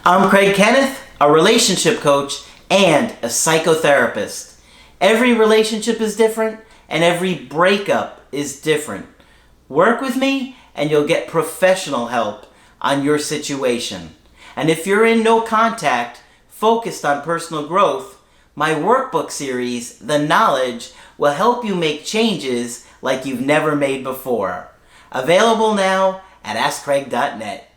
I'm Craig Kenneth, a relationship coach and a psychotherapist. Every relationship is different and every breakup is different. Work with me and you'll get professional help on your situation. And if you're in no contact, focused on personal growth, my workbook series, The Knowledge, will help you make changes like you've never made before. Available now at AskCraig.net.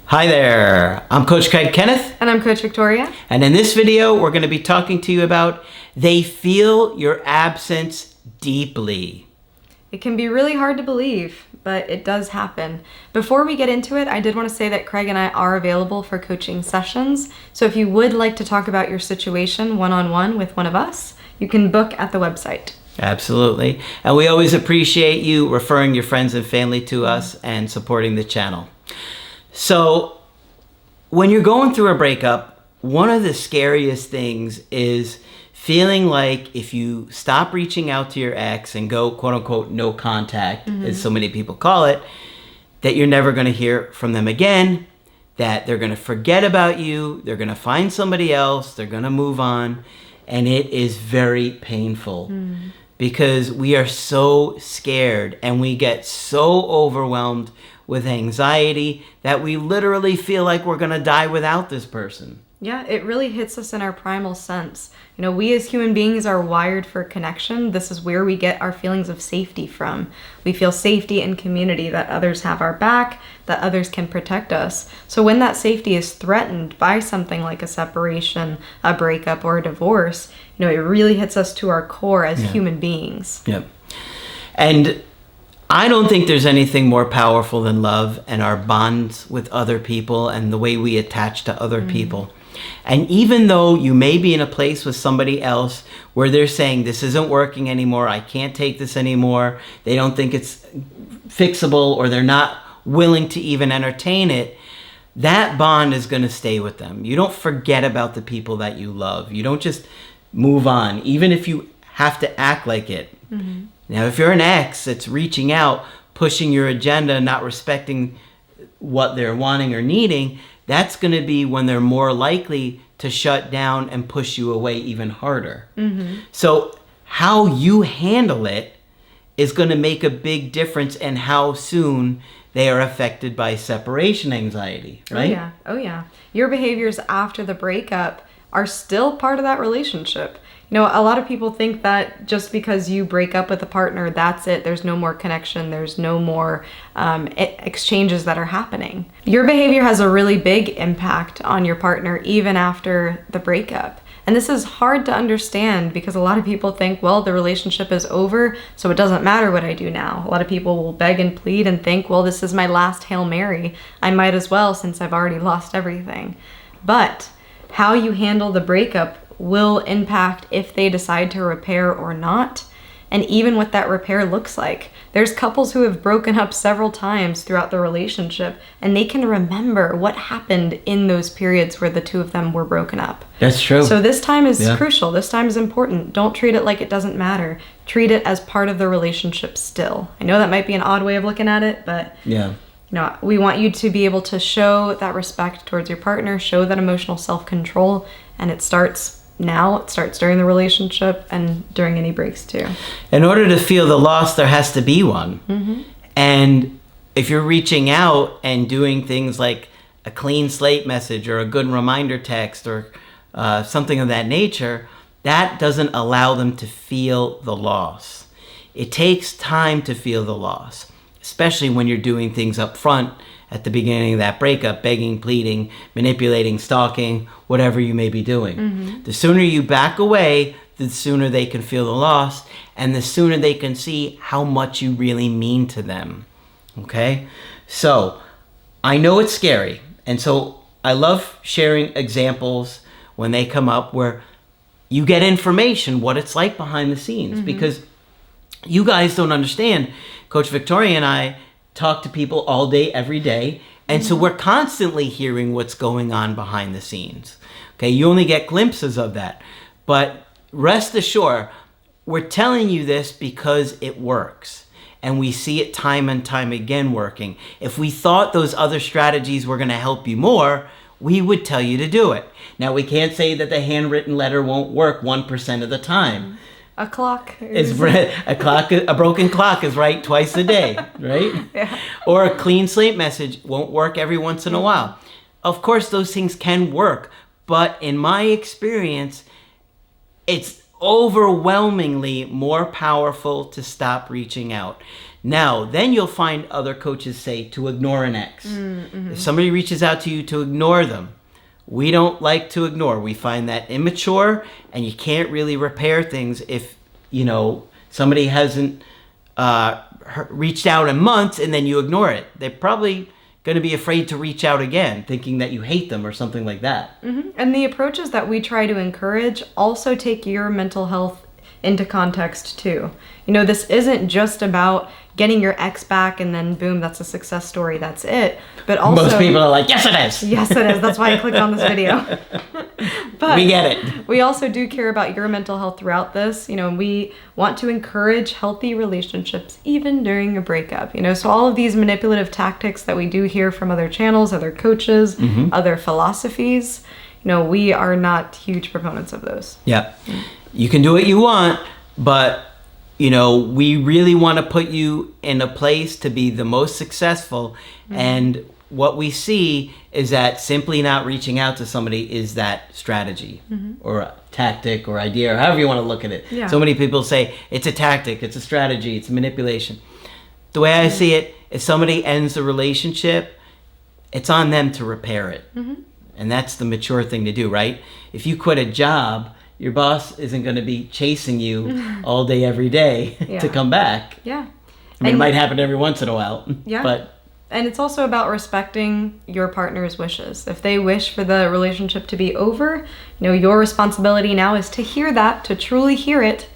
Hi there, I'm Coach Craig Kenneth. And I'm Coach Victoria. And in this video, we're going to be talking to you about they feel your absence deeply. It can be really hard to believe, but it does happen. Before we get into it, I did want to say that Craig and I are available for coaching sessions. So if you would like to talk about your situation one-on-one with one of us, you can book at the website. Absolutely. And we always appreciate you referring your friends and family to us and supporting the channel. So when you're going through a breakup, one of the scariest things is feeling like if you stop reaching out to your ex and go quote unquote no contact, as so many people call it, that you're never going to hear from them again, that they're going to forget about you, they're going to find somebody else, they're going to move on, and it is very painful. Because we are so scared and we get so overwhelmed with anxiety that we literally feel like we're going to die without this person. Yeah, it really hits us in our primal sense. You know, we as human beings are wired for connection. This is where we get our feelings of safety from. We feel safety in community, that others have our back, that others can protect us. So when that safety is threatened by something like a separation, a breakup, or a divorce, you know, it really hits us to our core as human beings. Yep. And I don't think there's anything more powerful than love and our bonds with other people and the way we attach to other people. And even though you may be in a place with somebody else where they're saying, this isn't working anymore, I can't take this anymore, they don't think it's fixable, or they're not willing to even entertain it, that bond is going to stay with them. You don't forget about the people that you love. You don't just move on, even if you have to act like it. Now, if you're an ex that's reaching out, pushing your agenda, not respecting what they're wanting or needing, that's going to be when they're more likely to shut down and push you away even harder. So how you handle it is going to make a big difference in how soon they are affected by separation anxiety, right? Oh yeah. Your behaviors after the breakup are still part of that relationship. You know, a lot of people think that just because you break up with a partner, that's it. There's no more connection. There's no more exchanges that are happening. Your behavior has a really big impact on your partner even after the breakup. And this is hard to understand because a lot of people think, well, the relationship is over, so it doesn't matter what I do now. A lot of people will beg and plead and think, well, this is my last Hail Mary. I might as well since I've already lost everything. But how you handle the breakup will impact if they decide to repair or not, and even what that repair looks like. There's couples who have broken up several times throughout the relationship, and they can remember what happened in those periods where the two of them were broken up. That's true. So this time is crucial. This time is important. Don't treat it like it doesn't matter. Treat it as part of the relationship still. I know that might be an odd way of looking at it, but you know, we want you to be able to show that respect towards your partner, show that emotional self-control, and it starts now. It starts during the relationship and during any breaks too. In order to feel the loss, there has to be one. And if you're reaching out and doing things like a clean slate message or a good reminder text or something of that nature, that doesn't allow them to feel the loss. It takes time to feel the loss, especially when you're doing things up front at the beginning of that breakup, begging, pleading, manipulating, stalking, whatever you may be doing. The sooner you back away, the sooner they can feel the loss, and the sooner they can see how much you really mean to them. Okay? So, I know it's scary, and so I love sharing examples when they come up where you get information, what it's like behind the scenes, because you guys don't understand. Coach Victoria and I talk to people all day, every day. And so we're constantly hearing what's going on behind the scenes. Okay, you only get glimpses of that. But rest assured, we're telling you this because it works. And we see it time and time again working. If we thought those other strategies were going to help you more, we would tell you to do it. Now, we can't say that the handwritten letter won't work 1% of the time. A clock. A broken clock is right twice a day, right? Yeah. Or a clean slate message won't work every once in a while. Of course, those things can work. But in my experience, it's overwhelmingly more powerful to stop reaching out. Now, then you'll find other coaches say to ignore an ex. If somebody reaches out to you, to ignore them. We don't like to ignore. We find that immature, and you can't really repair things if, somebody hasn't reached out in months and then you ignore it. They're probably going to be afraid to reach out again, thinking that you hate them or something like that. And the approaches that we try to encourage also take your mental health into context too. This isn't just about getting your ex back and then boom, that's a success story, that's it. But also, most people are like, yes it is. Yes it is. That's why I clicked on this video. But we get it. We also do care about your mental health throughout this. We want to encourage healthy relationships even during a breakup. So all of these manipulative tactics that we do hear from other channels, other coaches, other philosophies, we are not huge proponents of those. Yeah. You can do what you want, but we really want to put you in a place to be the most successful. And what we see is that simply not reaching out to somebody is that strategy or a tactic or idea or however you want to look at it. Yeah. So many people say it's a tactic, it's a strategy, it's manipulation. The way I see it, if somebody ends the relationship, it's on them to repair it. And that's the mature thing to do, right? If you quit a job, your boss isn't going to be chasing you all day, every day to come back. Yeah. It might happen every once in a while. Yeah. And it's also about respecting your partner's wishes. If they wish for the relationship to be over, your responsibility now is to hear that, to truly hear it,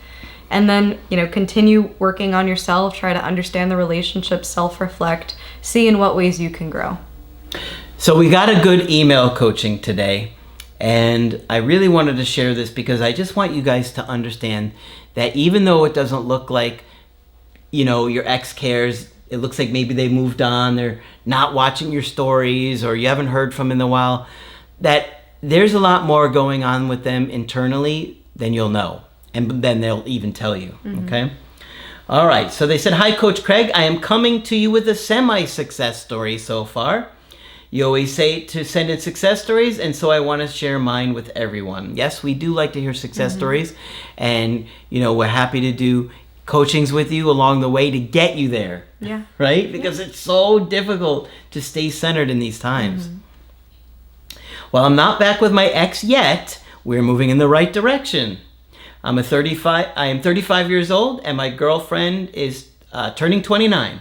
and then, continue working on yourself, try to understand the relationship, self-reflect, see in what ways you can grow. So we got a good email coaching today. And I really wanted to share this because I just want you guys to understand that even though it doesn't look like, your ex cares, it looks like maybe they moved on, they're not watching your stories, or you haven't heard from them in a while, that there's a lot more going on with them internally than you'll know. And then they'll even tell you, okay? All right, so they said, "Hi, Coach Craig. I am coming to you with a semi-success story so far. You always say to send in success stories, and so I want to share mine with everyone." Yes, we do like to hear success stories, and we're happy to do coachings with you along the way to get you there. Yeah. Right? Because it's so difficult to stay centered in these times. Well, I'm not back with my ex yet. We're moving in the right direction. I am 35 years old, and my girlfriend is turning 29.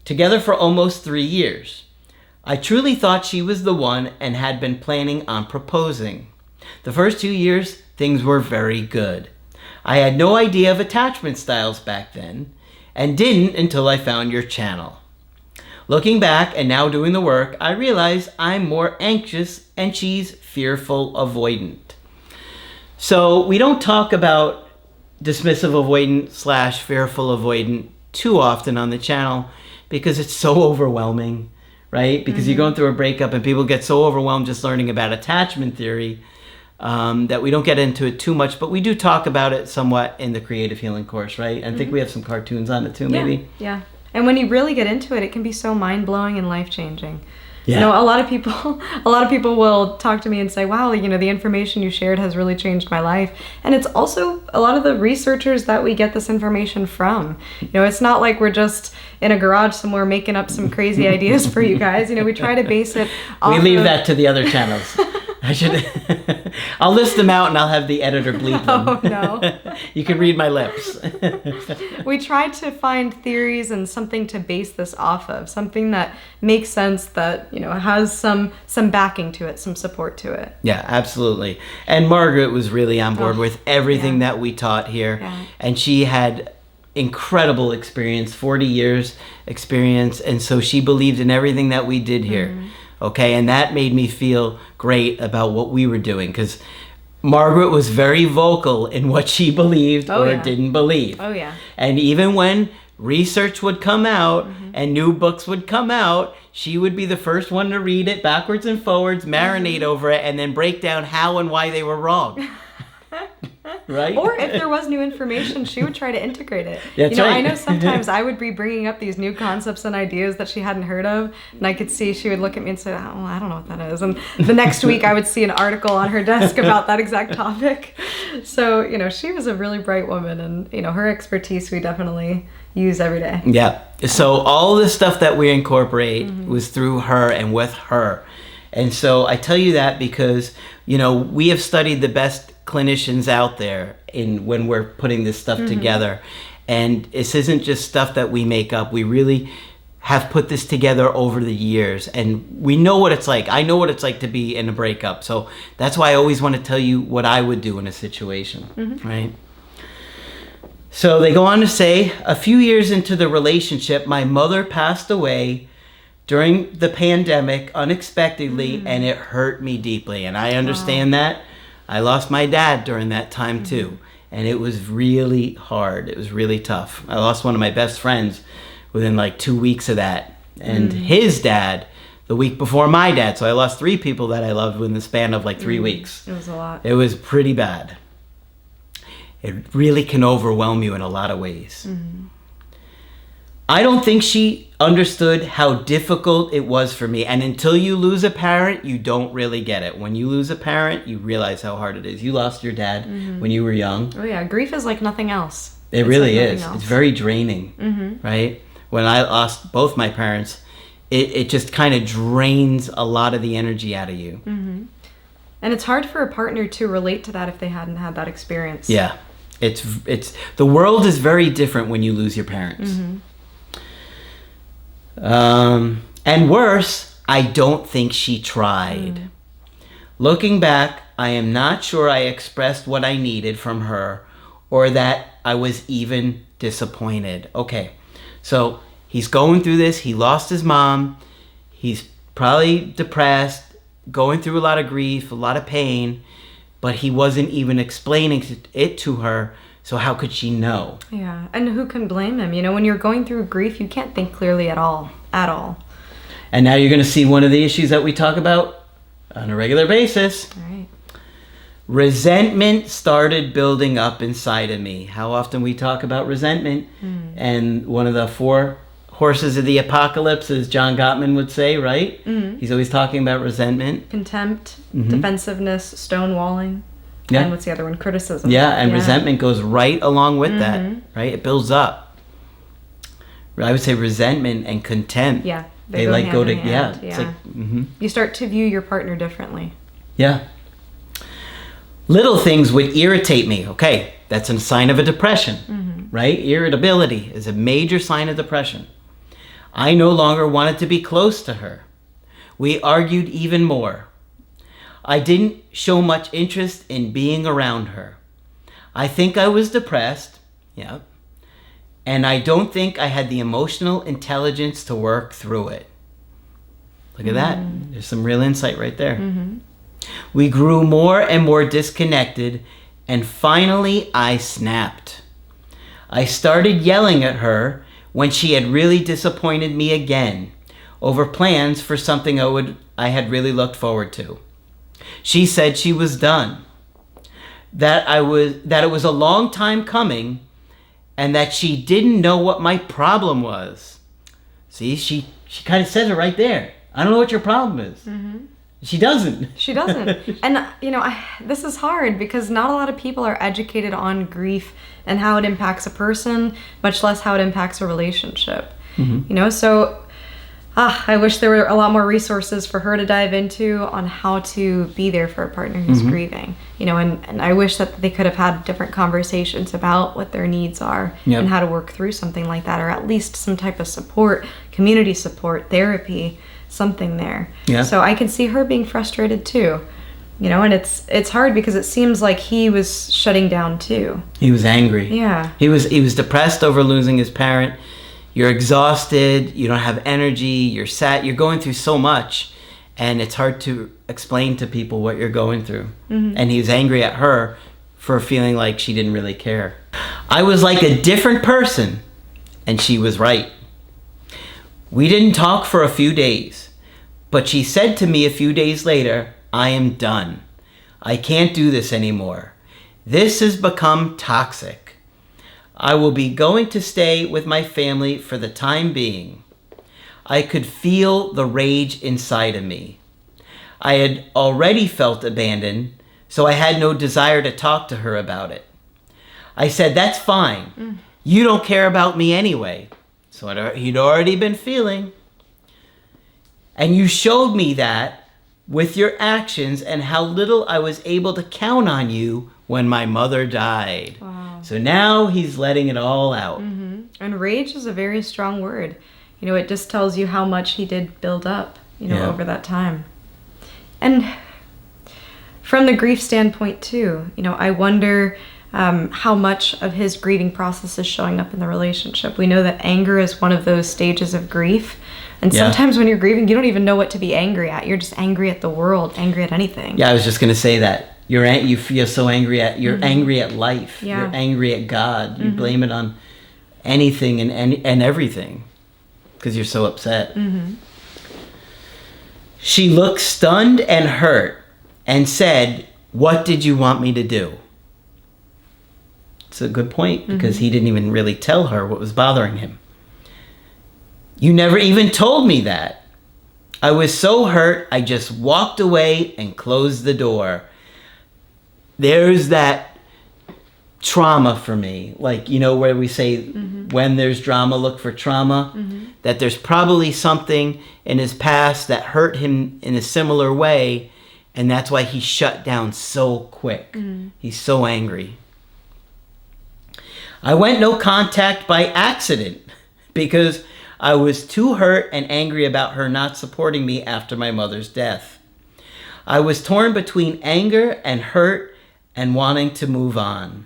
Together for almost 3 years. I truly thought she was the one and had been planning on proposing. The first 2 years, things were very good. I had no idea of attachment styles back then, and didn't until I found your channel. Looking back and now doing the work, I realize I'm more anxious and she's fearful avoidant. So we don't talk about dismissive avoidant / fearful avoidant too often on the channel because it's so overwhelming. Right? Because you're going through a breakup and people get so overwhelmed just learning about attachment theory that we don't get into it too much, but we do talk about it somewhat in the creative healing course, right? I think we have some cartoons on it too, maybe. Yeah. And when you really get into it, it can be so mind-blowing and life-changing. Yeah. A lot of people will talk to me and say, wow, the information you shared has really changed my life. And it's also a lot of the researchers that we get this information from. It's not like we're just in a garage somewhere making up some crazy ideas for you guys. We try to base it off We leave that to the other channels. I'll list them out and I'll have the editor bleep them. Oh, no. You can read my lips. We try to find theories and something to base this off of, something that makes sense, that, has some backing to it, some support to it. Yeah, absolutely. And Margaret was really on board with everything that we taught here. Yeah. And she had incredible experience, 40 years experience, and so she believed in everything that we did here. Okay, and that made me feel great about what we were doing, because Margaret was very vocal in what she believed Oh, or yeah. didn't believe. Oh, yeah. And even when research would come out and new books would come out, she would be the first one to read it backwards and forwards, marinate over it, and then break down how and why they were wrong. Right? Or if there was new information, she would try to integrate it. That's right. I know sometimes I would be bringing up these new concepts and ideas that she hadn't heard of, and I could see she would look at me and say, "Oh, I don't know what that is." And the next week I would see an article on her desk about that exact topic. So, she was a really bright woman, and, her expertise we definitely use every day. Yeah. So all the stuff that we incorporate was through her and with her. And so I tell you that because, we have studied the best clinicians out there when we're putting this stuff together. And this isn't just stuff that we make up. We really have put this together over the years, and we know what it's like. I know what it's like to be in a breakup. So that's why I always want to tell you what I would do in a situation, right? So they go on to say, a few years into the relationship, my mother passed away during the pandemic unexpectedly, and it hurt me deeply. And I understand that. I lost my dad during that time too. And it was really hard. It was really tough. I lost one of my best friends within like 2 weeks of that. And his dad the week before my dad. So I lost 3 people that I loved within the span of like 3 weeks. It was a lot. It was pretty bad. It really can overwhelm you in a lot of ways. I don't think she understood how difficult it was for me. And until you lose a parent, you don't really get it. When you lose a parent, you realize how hard it is. You lost your dad when you were young. Oh, yeah. Grief is like nothing else. It really is. It's very draining, right? When I lost both my parents, it just kind of drains a lot of the energy out of you. And it's hard for a partner to relate to that if they hadn't had that experience. Yeah. It's the world is very different when you lose your parents. And worse, I don't think she tried. Looking back, I am not sure I expressed what I needed from her or that I was even disappointed. Okay, so he's going through this. He lost his mom. He's probably depressed, going through a lot of grief, a lot of pain, but he wasn't even explaining it to her. So how could she know? Yeah, and who can blame him? When you're going through grief, you can't think clearly at all. And now you're going to see one of the issues that we talk about on a regular basis. All right. Resentment started building up inside of me. How often we talk about resentment. And one of the 4 horses of the apocalypse, as John Gottman would say, right? He's always talking about resentment. Contempt, defensiveness, stonewalling. Yeah. And what's the other one? Criticism. Yeah, and resentment goes right along with that, right? It builds up. I would say resentment and contempt. Yeah. They like go to, hand. yeah. It's like, You start to view your partner differently. Yeah. Little things would irritate me. Okay, that's a sign of a depression, right? Irritability is a major sign of depression. I no longer wanted to be close to her. We argued even more. I didn't show much interest in being around her. I think I was depressed, yeah, and I don't think I had the emotional intelligence to work through it. Look at that. There's some real insight right there. We grew more and more disconnected, and finally I snapped. I started yelling at her when she had really disappointed me again over plans for something I had really looked forward to. She said she was done, that it was a long time coming, and that she didn't know what my problem was. See, she kind of says it right there. I don't know what your problem is. She doesn't. She doesn't. And, this is hard because not a lot of people are educated on grief and how it impacts a person, much less how it impacts a relationship. So I wish there were a lot more resources for her to dive into on how to be there for a partner who's grieving. And I wish that they could have had different conversations about what their needs are and how to work through something like that, or at least some type of support, community support, therapy, something there. Yeah. So I can see her being frustrated too. And it's hard because it seems like he was shutting down too. He was angry. Yeah. He was depressed over losing his parent. You're exhausted, you don't have energy, you're sad, you're going through so much, and it's hard to explain to people what you're going through. And he was angry at her for feeling like she didn't really care. I was like a different person, and she was right. We didn't talk for a few days, but she said to me a few days later, "I am done. I can't do this anymore. This has become toxic. I will be going to stay with my family for the time being." I could feel the rage inside of me. I had already felt abandoned, so I had no desire to talk to her about it. I said, "That's fine. You don't care about me anyway." So he'd already been feeling. "And you showed me that with your actions and how little I was able to count on you when my mother died." Wow. So now he's letting it all out. And rage is a very strong word. It just tells you how much he did build up, over that time. And from the grief standpoint too, I wonder how much of his grieving process is showing up in the relationship. We know that anger is one of those stages of grief. And sometimes when you're grieving, you don't even know what to be angry at. You're just angry at the world, angry at anything. Yeah, I was just going to say that. You feel so angry you're angry at life. Yeah. You're angry at God. You blame it on anything and everything because you're so upset. She looked stunned and hurt and said, "What did you want me to do?" It's a good point because he didn't even really tell her what was bothering him. "You never even told me that. I was so hurt, I just walked away and closed the door." There's that trauma for me. Like, where we say when there's drama, look for trauma. That there's probably something in his past that hurt him in a similar way. And that's why he shut down so quick. He's so angry. "I went no contact by accident because I was too hurt and angry about her not supporting me after my mother's death. I was torn between anger and hurt and wanting to move on."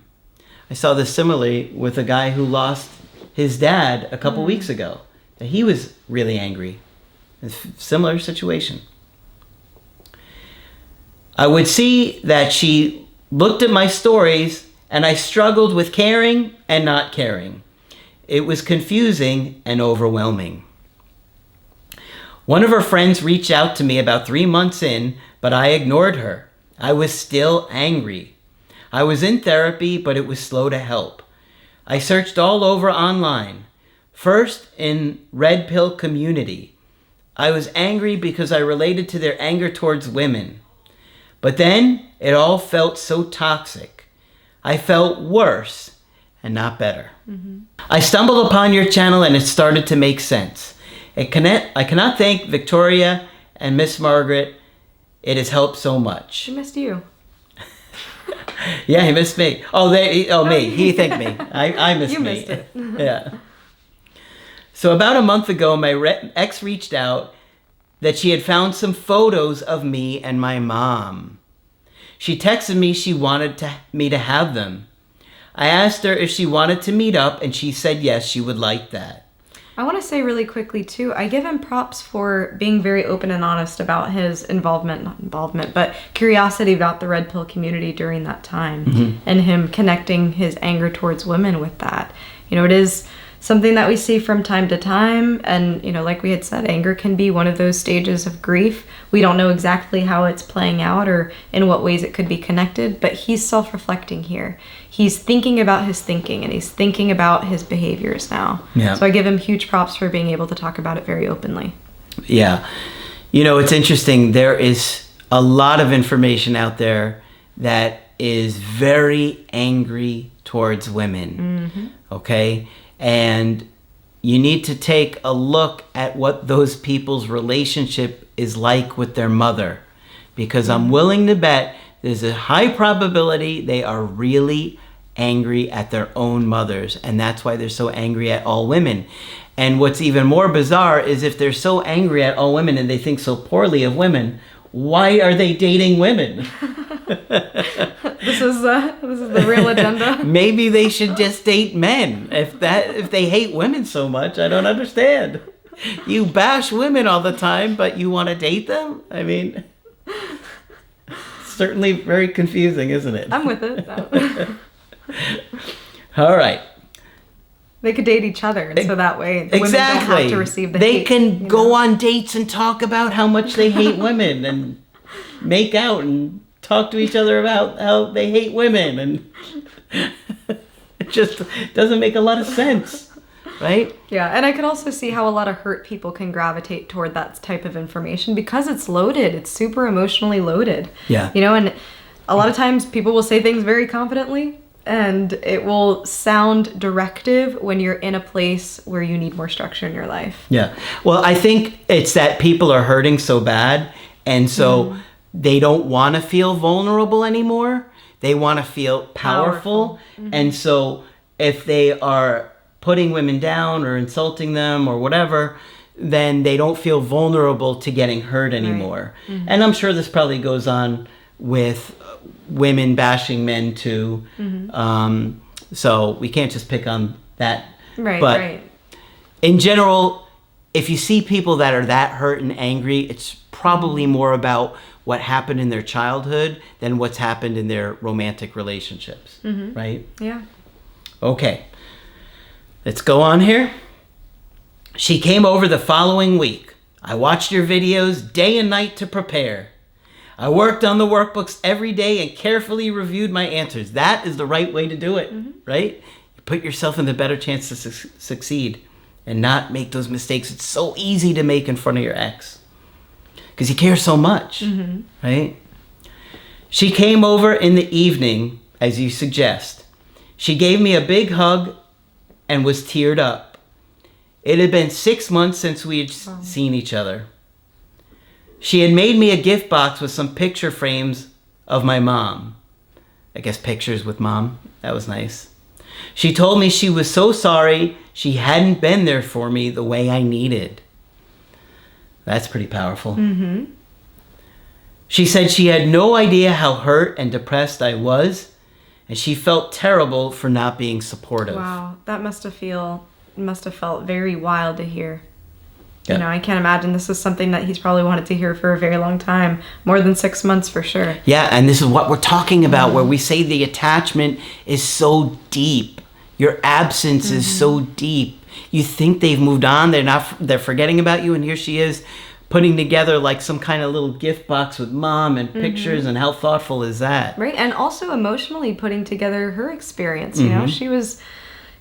I saw this similarly with a guy who lost his dad a couple weeks ago. He was really angry. A similar situation. "I would see that she looked at my stories and I struggled with caring and not caring. It was confusing and overwhelming. One of her friends reached out to me about 3 months in, but I ignored her. I was still angry. I was in therapy, but it was slow to help. I searched all over online. First in Red Pill community. I was angry because I related to their anger towards women. But then it all felt so toxic. I felt worse and not better. I stumbled upon your channel and it started to make sense. I cannot thank Victoria and Miss Margaret. It has helped so much." She missed you. Yeah, he missed me. Me. He thanked me. I missed you me. Missed it. Yeah. So about a month ago, my ex reached out that she had found some photos of me and my mom. She texted me she wanted me to have them. I asked her if she wanted to meet up, and she said yes, she would like that. I want to say really quickly too, I give him props for being very open and honest about his but curiosity about the Red Pill community during that time, and him connecting his anger towards women with that. It is something that we see from time to time, and like we had said, anger can be one of those stages of grief. We don't know exactly how it's playing out or in what ways it could be connected, but he's self-reflecting here. He's thinking about his thinking, and he's thinking about his behaviors now. Yeah. So I give him huge props for being able to talk about it very openly. Yeah. It's interesting. There is a lot of information out there that is very angry towards women. Okay? And you need to take a look at what those people's relationship is like with their mother. Because I'm willing to bet there's a high probability they are really angry at their own mothers. And that's why they're so angry at all women. And what's even more bizarre is if they're so angry at all women and they think so poorly of women, why are they dating women? This is the real agenda. Maybe they should just date men. If they hate women so much, I don't understand. You bash women all the time, but you want to date them? I mean, certainly very confusing, isn't it? I'm with it. All right. They could date each other, and so that way the women Exactly. don't have to receive the They hate. can go on dates and talk about how much they hate women and make out and talk to each other about how they hate women, and it just doesn't make a lot of sense, right? Yeah, and I could also see how a lot of hurt people can gravitate toward that type of information because it's loaded. It's super emotionally loaded. Yeah. You know, and a lot of times people will say things very confidently, and it will sound directive when you're in a place where you need more structure in your life. Yeah. Well, I think it's that people are hurting so bad, and so they don't want to feel vulnerable anymore. They want to feel powerful. And so if they are putting women down or insulting them or whatever, then they don't feel vulnerable to getting hurt anymore. Right. And I'm sure this probably goes on with women bashing men too. So we can't just pick on that. Right, but right. in general, if you see people that are that hurt and angry, it's probably more about what happened in their childhood than what's happened in their romantic relationships. Right? Yeah. Okay. Let's go on here. She came over the following week. I watched your videos day and night to prepare. I worked on the workbooks every day and carefully reviewed my answers. That is the right way to do it, right? You put yourself in the better chance to succeed and not make those mistakes it's so easy to make in front of your ex because you care so much, right? She came over in the evening, as you suggest. She gave me a big hug and was teared up. It had been 6 months since we had seen each other. She had made me a gift box with some picture frames of my mom. I guess pictures with mom. That was nice. She told me she was so sorry she hadn't been there for me the way I needed. That's pretty powerful. She said she had no idea how hurt and depressed I was, and she felt terrible for not being supportive. Wow, that must have felt very wild to hear. Yeah. You know, I can't imagine this is something that he's probably wanted to hear for a very long time, more than 6 months for sure. Yeah, and this is what we're talking about, where we say the attachment is so deep. Your absence is so deep. You think they've moved on, they're forgetting about you, and here she is putting together like some kind of little gift box with mom and pictures, and how thoughtful is that? Right, and also emotionally putting together her experience, you know, she was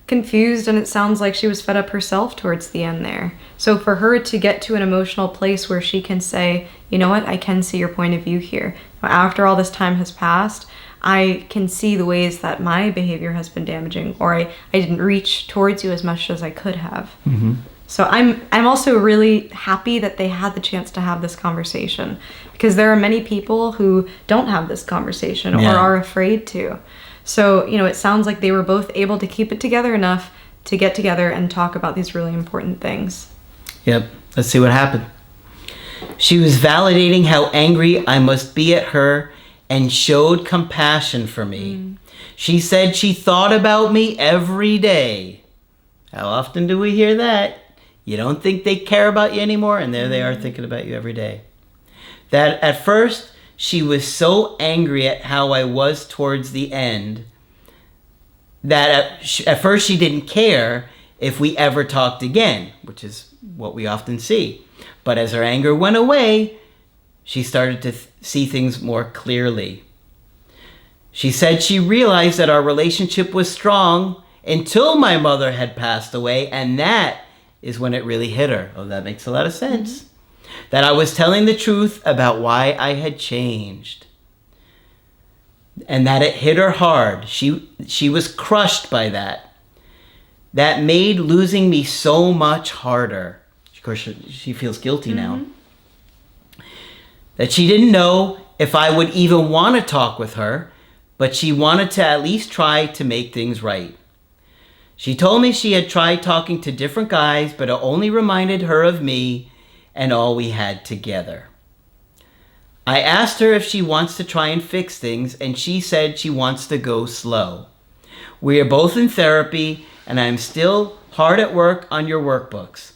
confused, and it sounds like she was fed up herself towards the end there. So for her to get to an emotional place where she can say, you know what, I can see your point of view here. After all this time has passed, I can see the ways that my behavior has been damaging, or I didn't reach towards you as much as I could have. So I'm also really happy that they had the chance to have this conversation, because there are many people who don't have this conversation or are afraid to. So, you know, it sounds like they were both able to keep it together enough to get together and talk about these really important things. Yep. Let's see what happened. She was validating how angry I must be at her and showed compassion for me. She said she thought about me every day. How often do we hear that? You don't think they care about you anymore, and there they are thinking about you every day. That at first she was so angry at how I was towards the end that at first she didn't care if we ever talked again, which is what we often see. But as her anger went away, she started to see things more clearly. She said she realized that our relationship was strong until my mother had passed away, and that is when it really hit her. Oh, that makes a lot of sense. That I was telling the truth about why I had changed. And that it hit her hard. She was crushed by that. That made losing me so much harder. Of course, she feels guilty now. That she didn't know if I would even want to talk with her, but she wanted to at least try to make things right. She told me she had tried talking to different guys, but it only reminded her of me and all we had together. I asked her if she wants to try and fix things, and she said she wants to go slow. We are both in therapy, and I am still hard at work on your workbooks.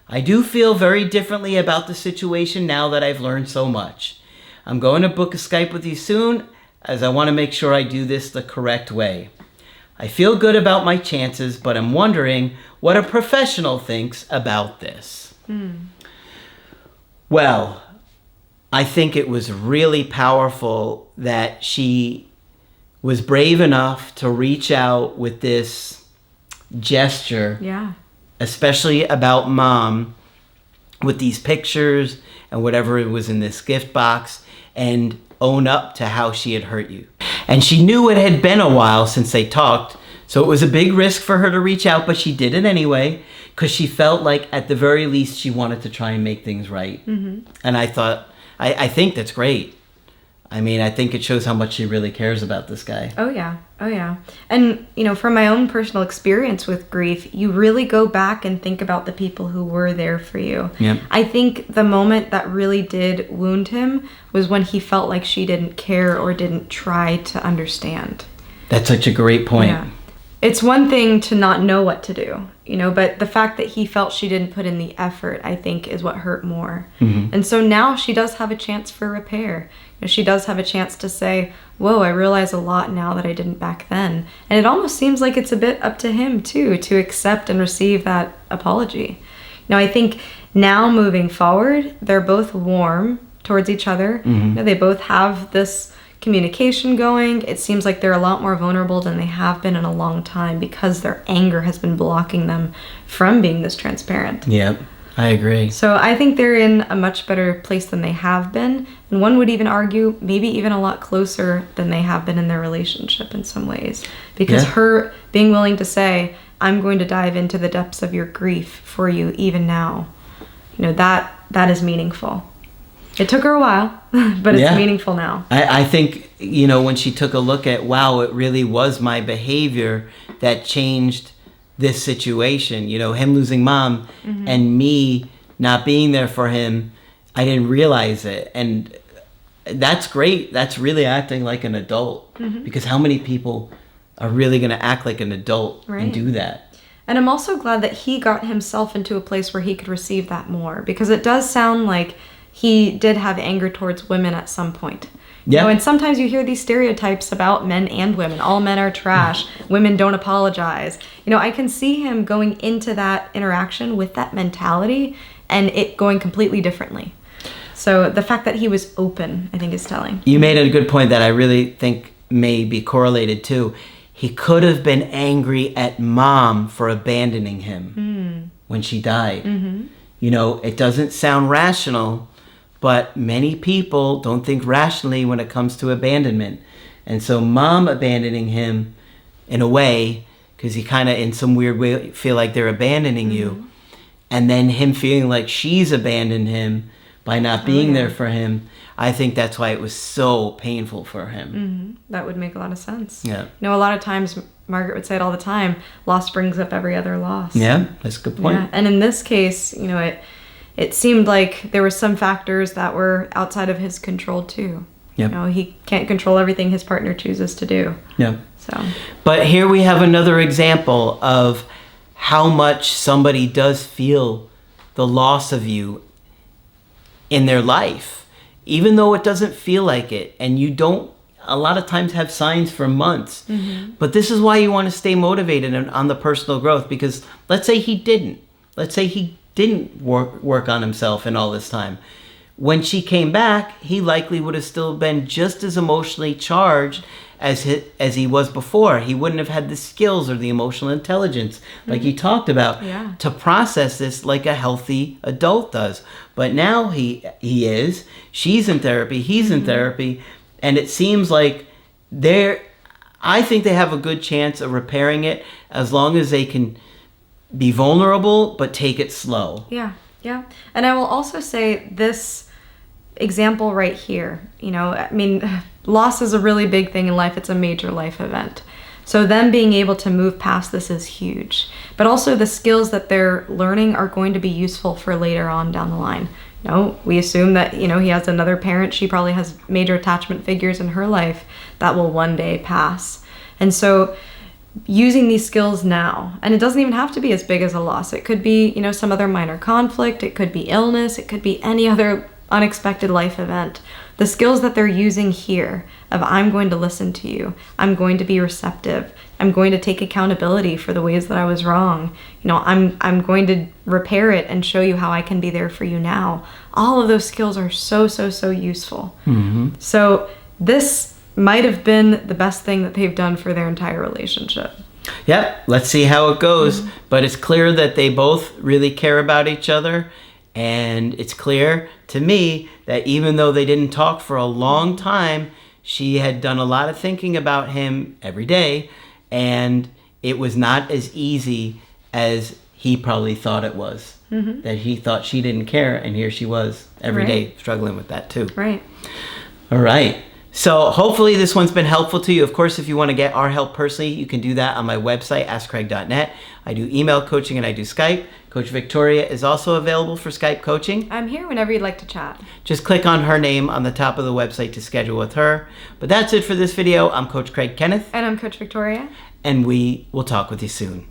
I do feel very differently about the situation now that I've learned so much. I'm going to book a Skype with you soon, as I want to make sure I do this the correct way. I feel good about my chances, but I'm wondering what a professional thinks about this. Well, I think it was really powerful that she was brave enough to reach out with this gesture. Yeah. Especially about Mom, with these pictures and whatever it was in this gift box, and own up to how she had hurt you. And she knew it had been a while since they talked, so it was a big risk for her to reach out, but she did it anyway, because she felt like at the very least she wanted to try and make things right. And I thought, I think that's great. I mean, I think it shows how much she really cares about this guy. Oh, yeah. Oh, yeah. And, from my own personal experience with grief, you really go back and think about the people who were there for you. Yep. I think the moment that really did wound him was when he felt like she didn't care or didn't try to understand. That's such a great point. Yeah. It's one thing to not know what to do, but the fact that he felt she didn't put in the effort, I think, is what hurt more. And so now she does have a chance for repair. She does have a chance to say, whoa, I realize a lot now that I didn't back then. And it almost seems like it's a bit up to him, too, to accept and receive that apology. I think now moving forward, they're both warm towards each other. They both have this communication going. It seems like they're a lot more vulnerable than they have been in a long time because their anger has been blocking them from being this transparent. Yep, I agree. So I think they're in a much better place than they have been. And one would even argue maybe even a lot closer than they have been in their relationship in some ways. Because her being willing to say, I'm going to dive into the depths of your grief for you even now, that is meaningful. It took her a while, but it's meaningful now. I think, when she took a look at, wow, it really was my behavior that changed this situation. Him losing Mom and me not being there for him, I didn't realize it. And that's great. That's really acting like an adult. Because how many people are really going to act like an adult and do that? And I'm also glad that he got himself into a place where he could receive that more. Because it does sound like he did have anger towards women at some point. Yeah. And sometimes you hear these stereotypes about men and women. All men are trash. Women don't apologize. I can see him going into that interaction with that mentality and it going completely differently. So the fact that he was open, I think, is telling. You made a good point that I really think may be correlated too. He could have been angry at Mom for abandoning him when she died. It doesn't sound rational, but many people don't think rationally when it comes to abandonment. And so Mom abandoning him in a way, because you kind of in some weird way feel like they're abandoning you. And then him feeling like she's abandoned him by not being there for him. I think that's why it was so painful for him. That would make a lot of sense. Yeah. A lot of times, Margaret would say it all the time, loss brings up every other loss. Yeah, that's a good point. Yeah. And in this case, it seemed like there were some factors that were outside of his control too. Yep. He can't control everything his partner chooses to do. Yeah. So. But here we have another example of how much somebody does feel the loss of you in their life, even though it doesn't feel like it, and you don't a lot of times have signs for months. But this is why you want to stay motivated on the personal growth, because let's say he didn't work on himself in all this time. When she came back, he likely would have still been just as emotionally charged as he was before. He wouldn't have had the skills or the emotional intelligence, like you talked about, to process this like a healthy adult does. But now he is. She's in therapy. He's in therapy. And it seems like I think they have a good chance of repairing it as long as they can be vulnerable, but take it slow. Yeah. And I will also say this example right here, loss is a really big thing in life. It's a major life event. So them being able to move past this is huge. But also the skills that they're learning are going to be useful for later on down the line. We assume that, he has another parent. She probably has major attachment figures in her life that will one day pass. And so using these skills now. And it doesn't even have to be as big as a loss. It could be, you know, some other minor conflict. It could be illness. It could be any other unexpected life event. The skills that they're using here of I'm going to listen to you, I'm going to be receptive, I'm going to take accountability for the ways that I was wrong, you know, I'm going to repair it and show you how I can be there for you now. All of those skills are so useful. So this might have been the best thing that they've done for their entire relationship. Yep, let's see how it goes. But it's clear that they both really care about each other. And it's clear to me that even though they didn't talk for a long time, she had done a lot of thinking about him every day. And it was not as easy as he probably thought it was. That he thought she didn't care. And here she was every day struggling with that too. Right. All right. So hopefully this one's been helpful to you. Of course, if you want to get our help personally, you can do that on my website, askcraig.net. I do email coaching and I do Skype. Coach Victoria is also available for Skype coaching. I'm here whenever you'd like to chat. Just click on her name on the top of the website to schedule with her. But that's it for this video. I'm Coach Craig Kenneth. And I'm Coach Victoria. And we will talk with you soon.